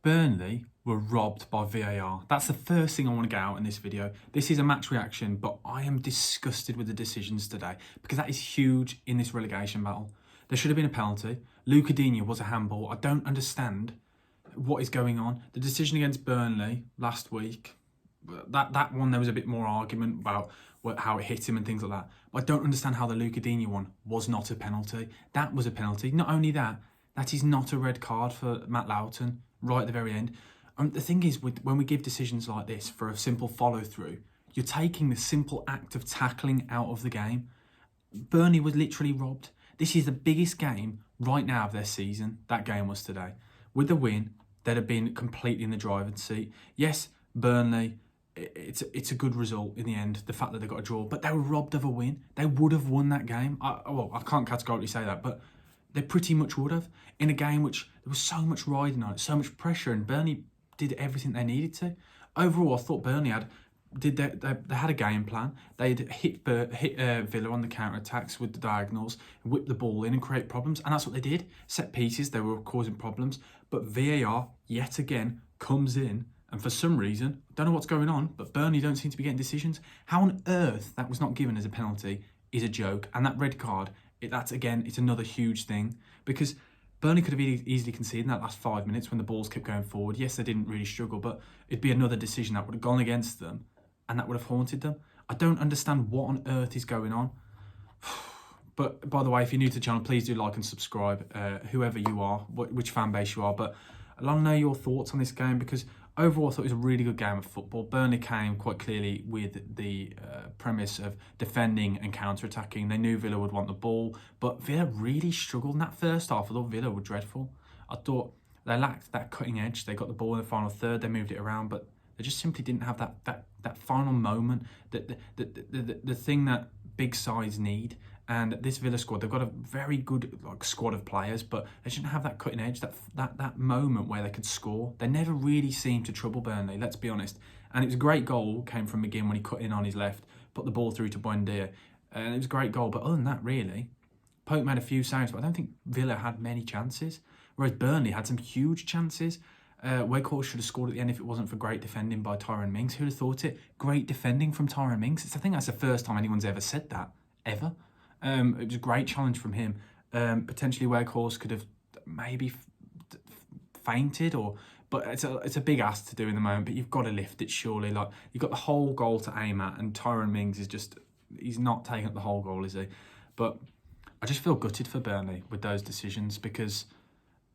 Burnley were robbed by VAR. That's the first thing I want to get out in this video. This is a match reaction, but I am disgusted with the decisions today because that is huge in this relegation battle. There should have been a penalty. Lucadinho was a handball. I don't understand what is going on. The decision against Burnley last week, that one there was a bit more argument about how it hit him and things like that. But I don't understand how the Lucadinho one was not a penalty. That was a penalty. Not only that, that is not a red card for Matt Loughton right at the very end. The thing is, when we give decisions like this for a simple follow-through, you're taking the simple act of tackling out of the game. Burnley was literally robbed. This is the biggest game right now of their season. That game was today. With the win, they'd have been completely in the driver's seat. Yes, Burnley, it's a good result in the end, the fact that they got a draw, but they were robbed of a win. They would have won that game. I can't categorically say that, but they pretty much would have in a game which there was so much riding on it, so much pressure, and Burnley did everything they needed to. Overall, I thought Burnley they had a game plan. They'd hit Villa on the counter-attacks with the diagonals, whip the ball in and create problems, and that's what they did. Set pieces, they were causing problems, but VAR, yet again, comes in, and for some reason, don't know what's going on, but Burnley don't seem to be getting decisions. How on earth that was not given as a penalty is a joke, and that red card, that's again, it's another huge thing, because Burnley could have easily conceded in that last 5 minutes when the balls kept going forward. Yes, they didn't really struggle, but it'd be another decision that would have gone against them, and that would have haunted them. I don't understand what on earth is going on. But by the way, if you're new to the channel, please do like and subscribe, whoever you are, which fan base you are. But I want to know your thoughts on this game, because overall I thought it was a really good game of football. Burnley came quite clearly with the premise of defending and counter-attacking. They knew Villa would want the ball, but Villa really struggled in that first half. I thought Villa were dreadful. I thought they lacked that cutting edge. They got the ball in the final third, they moved it around, but they just simply didn't have that final moment, the thing that big sides need. And this Villa squad, they've got a very good squad of players, but they shouldn't have that cutting edge, that moment where they could score. They never really seemed to trouble Burnley, let's be honest. And it was a great goal, came from McGinn when he cut in on his left, put the ball through to Buendia. And it was a great goal, but other than that, really, Pope made a few saves, but I don't think Villa had many chances. Whereas Burnley had some huge chances. Weghorst should have scored at the end if it wasn't for great defending by Tyrone Mings. Who'd have thought it? Great defending from Tyrone Mings. I think that's the first time anyone's ever said that, ever. It was a great challenge from him. Potentially Weghorst could have maybe fainted, but it's a big ask to do in the moment. But you've got to lift it, surely. Like, you've got the whole goal to aim at, and Tyrone Mings is he's not taking up the whole goal, is he? But I just feel gutted for Burnley with those decisions, because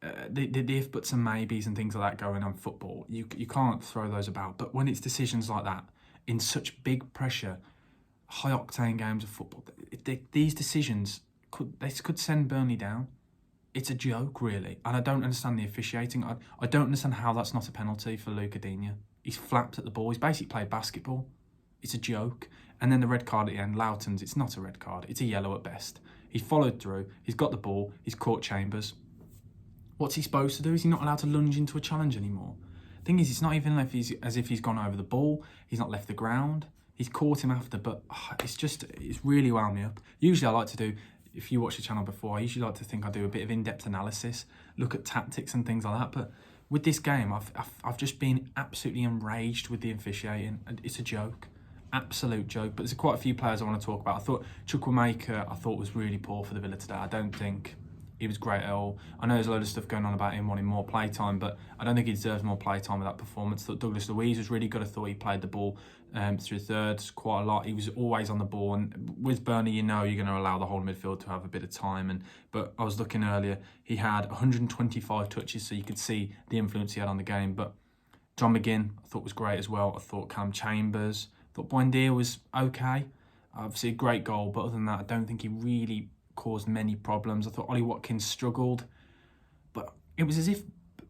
the if buts and maybes and things like that going on football, you can't throw those about. But when it's decisions like that in such big pressure, high octane games of football, these decisions could send Burnley down. It's a joke, really, and I don't understand the officiating. I don't understand how that's not a penalty for Lucadinho. He's flapped at the ball. He's basically played basketball. It's a joke. And then the red card at the end, Loughton's, it's not a red card. It's a yellow at best. He followed through. He's got the ball. He's caught Chambers. What's he supposed to do? Is he not allowed to lunge into a challenge anymore? The thing is, it's not even as if he's gone over the ball. He's not left the ground. He's caught him after, but it's really wound me up. Usually I like to do, if you watch the channel before, I usually like to think I do a bit of in-depth analysis, look at tactics and things like that. But with this game, I've just been absolutely enraged with the officiating, and it's a joke, absolute joke. But there's quite a few players I want to talk about. I thought Chukwuemeka, was really poor for the Villa today. I don't think he was great at all. I know there's a load of stuff going on about him wanting more playtime, but I don't think he deserves more playtime with that performance. I thought Douglas Luiz was really good. I thought he played the ball through thirds quite a lot. He was always on the ball, and with Burnley, you know you're going to allow the whole midfield to have a bit of time. But I was looking earlier, he had 125 touches, so you could see the influence he had on the game. But John McGinn, I thought was great as well. I thought Cam Chambers, I thought Buendia was okay. Obviously a great goal, but other than that, I don't think he really caused many problems. I thought Ollie Watkins struggled, but it was as if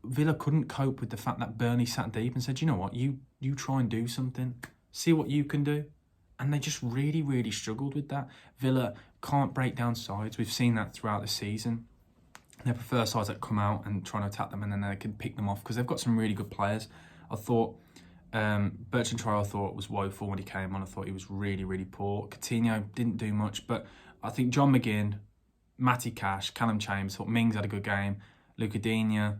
Villa couldn't cope with the fact that Burnley sat deep and said, you know what, you try and do something, see what you can do. And they just really struggled with that. Villa can't break down sides. We've seen that throughout the season. They prefer sides that come out and try to attack them, and then they can pick them off, because they've got some really good players. I thought Bertrand Traore, I thought, was woeful when he came on. I thought he was really poor. Coutinho didn't do much, but I think John McGinn, Matty Cash, Callum Chambers, I thought Mings had a good game. Lucadinho,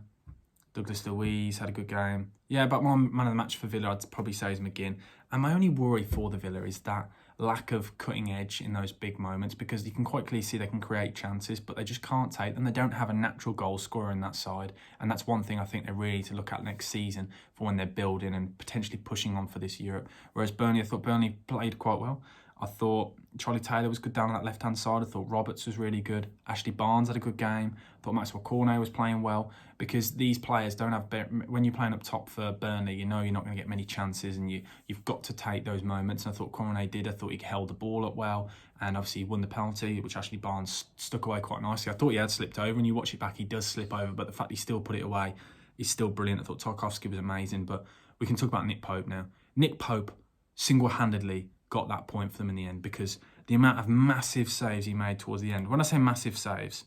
Douglas Luiz had a good game. Yeah, but my man of the match for Villa, I'd probably say is McGinn. And my only worry for the Villa is that lack of cutting edge in those big moments, because you can quite clearly see they can create chances, but they just can't take them. They don't have a natural goal scorer in that side. And that's one thing I think they're really to look at next season for when they're building and potentially pushing on for this Europe. Whereas Burnley, I thought Burnley played quite well. I thought Charlie Taylor was good down on that left-hand side. I thought Roberts was really good. Ashley Barnes had a good game. I thought Maxwell Cornet was playing well, because these players don't have... When you're playing up top for Burnley, you know you're not going to get many chances, and you've got to take those moments. And I thought Cornet did. I thought he held the ball up well, and obviously he won the penalty, which Ashley Barnes stuck away quite nicely. I thought he had slipped over, and you watch it back, he does slip over, but the fact he still put it away is still brilliant. I thought Tarkowski was amazing, but we can talk about Nick Pope now. Nick Pope single-handedly got that point for them in the end, because the amount of massive saves he made towards the end. When I say massive saves,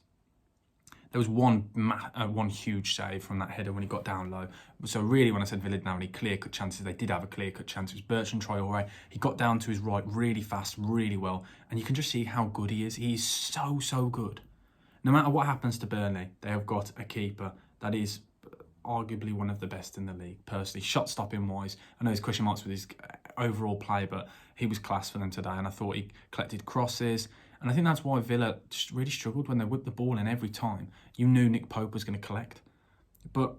there was one huge save from that header when he got down low. So really, when I said Villa didn't have any clear-cut chances, they did have a clear-cut chance. It was Bertrand Traoré. He got down to his right really fast, really well, and you can just see how good he is. He's so good. No matter what happens to Burnley, they have got a keeper that is arguably one of the best in the league, personally. Shot stopping wise, I know there's question marks with his overall play, but he was class for them today, and I thought he collected crosses, and I think that's why Villa just really struggled when they whipped the ball in every time. You knew Nick Pope was going to collect. But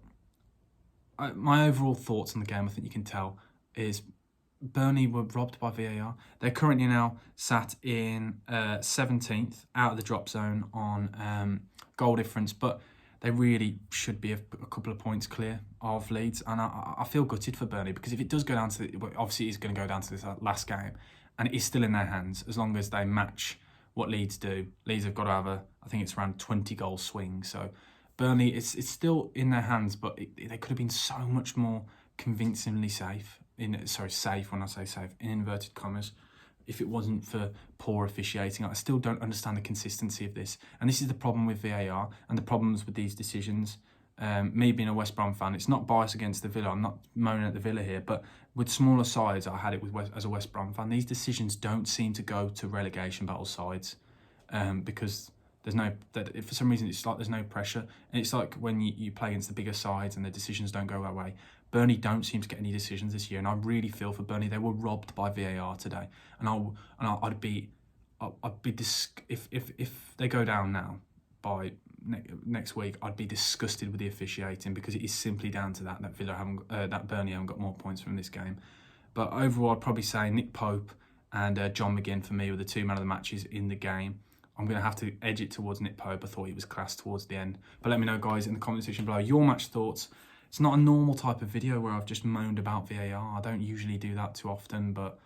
my overall thoughts on the game, I think you can tell, is Burnley were robbed by VAR. They're currently now sat in 17th, out of the drop zone on goal difference, but they really should be a couple of points clear of Leeds. And I feel gutted for Burnley, because if it does go down to... Obviously, it's going to go down to this last game, and it is still in their hands as long as they match what Leeds do. Leeds have got to have I think it's around 20-goal swing. So Burnley, it's still in their hands, but they could have been so much more convincingly safe. Safe when I say safe, in inverted commas, if it wasn't for poor officiating. I still don't understand the consistency of this. And this is the problem with VAR and the problems with these decisions. Me being a West Brom fan, it's not biased against the Villa. I'm not moaning at the Villa here, but with smaller sides, I had it as a West Brom fan. These decisions don't seem to go to relegation battle sides, because for some reason it's like there's no pressure. And it's like when you play against the bigger sides and the decisions don't go that way. Burnley don't seem to get any decisions this year, and I really feel for Burnley. They were robbed by VAR today, and I'd be if they go down now by next week, I'd be disgusted with the officiating, because it is simply down to that Burnley haven't got more points from this game. But overall, I'd probably say Nick Pope and John McGinn for me were the two man of the matches in the game. I'm going to have to edge it towards Nick Pope. I thought he was class towards the end. But let me know, guys, in the comment section below your match thoughts. It's not a normal type of video where I've just moaned about VAR. I don't usually do that too often, but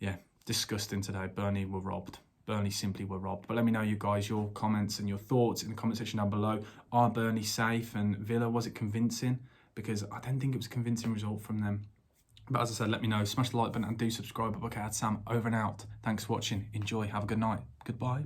yeah, disgusting today. Burnley were robbed. Burnley simply were robbed. But let me know, you guys, your comments and your thoughts in the comment section down below. Are Burnley safe? And Villa, was it convincing? Because I don't think it was a convincing result from them. But as I said, let me know. Smash the like button and do subscribe. BucketHatSam over and out. Thanks for watching. Enjoy. Have a good night. Goodbye.